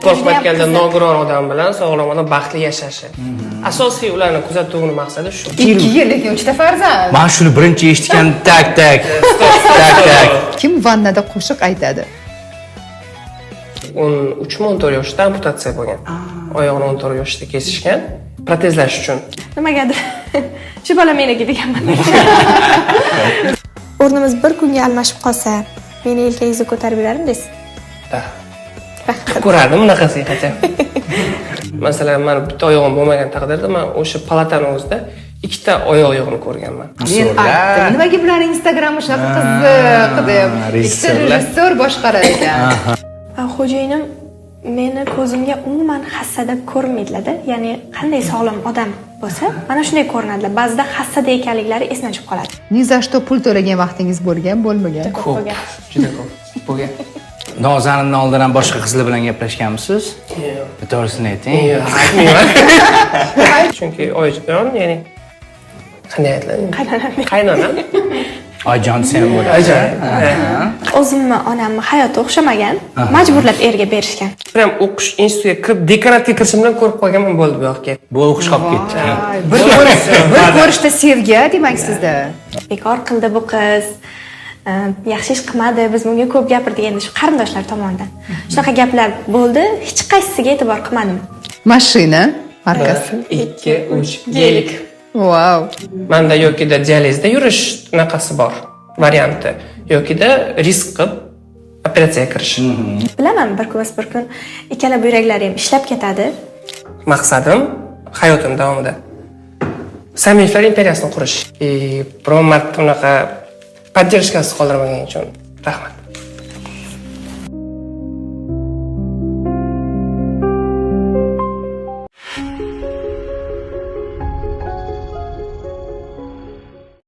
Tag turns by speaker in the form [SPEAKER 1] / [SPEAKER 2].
[SPEAKER 1] Qo'rqmayotganda nogiron odam bilan sog'lom odam baxtli yashashi. Asosiy ularni kuzatuvning maqsadi shu.
[SPEAKER 2] 2 yil, lekin 3 ta farzand.
[SPEAKER 3] Men shuni birinchi eshitgan tak.
[SPEAKER 2] Kim vannada qo'shiq aytadi?
[SPEAKER 1] 13-14 yoshda amputatsiya bo'lgan. Oyog'ini 14 yoshda kesishgan, protezlash uchun.
[SPEAKER 4] Nimagadir shu bola meniki deganman. O'rnimiz bir kunga almashib qolsa, meni yelkangizga ko'tarib yuradingiz?
[SPEAKER 1] Ko'rardim bunaqasiga qachon. Masalan, men bitta oyog'im bo'lmagan taqdirda men o'sha palatani o'zida 2 ta oyoq yo'qni ko'rganman.
[SPEAKER 2] Men aytdim, nimaga bularning Instagrami shunaqa qiziq deb. Ikkita rejissor boshqarar ekan.
[SPEAKER 4] Xo'jayinim meni ko'zimga umuman hassada ko'rmaydilar-da. Ya'ni qanday sog'lom odam bo'lsa, mana shunday ko'rinadilar. Ba'zida hassada ekanliklari esdan chiqib qoladi.
[SPEAKER 2] Ni za что pul to'lagan vaqtingiz bo'lmagan?
[SPEAKER 1] Ko'p, juda ko'p bo'lgan.
[SPEAKER 3] Nozanimni oldin ham boshqa qizlar bilan gaplashganmisiz?
[SPEAKER 1] Yo'q.
[SPEAKER 3] To'g'risini ayting.
[SPEAKER 1] Yo'q, aytmayman. Chunki oyijon, ya'ni qanday aytiladi? Qaynona.
[SPEAKER 3] Oyijon sen bo'ladi.
[SPEAKER 1] Ajoyib.
[SPEAKER 4] O'zimni onamni hayoti o'xshamagan, majburlab erga berishgan.
[SPEAKER 1] Prям o'qish institutiga kirib, dekanatga kirishim bilan ko'rib qolganman bo'ldi bu yoqqa.
[SPEAKER 3] Bu o'qish qolib ketdi.
[SPEAKER 2] Bir ko'rishda sevgi demak sizda.
[SPEAKER 4] Bekor qildi bu qiz. Yaxshi ish qilmadi, biz bunga ko'p gapirdik endi shu qarindoshlar tomonidan. Shunaqa gaplar bo'ldi, hech qaysisiga e'tibor qilmadim.
[SPEAKER 2] Mashina markasi.
[SPEAKER 1] 2, 3, gelik.
[SPEAKER 2] Wow.
[SPEAKER 1] Menda yokida dializda yurish unaqasi bor varianti, yokida risk qilib operatsiyaga kirish.
[SPEAKER 4] Bilaman, bir kun ikkala buyraklari ham ishlab ketadi.
[SPEAKER 1] Maqsadim hayotim davomida Samiyevlar imperiyasini qurish. Biron marta unaqa poddershkasiz qoldirmaganing uchun rahmat.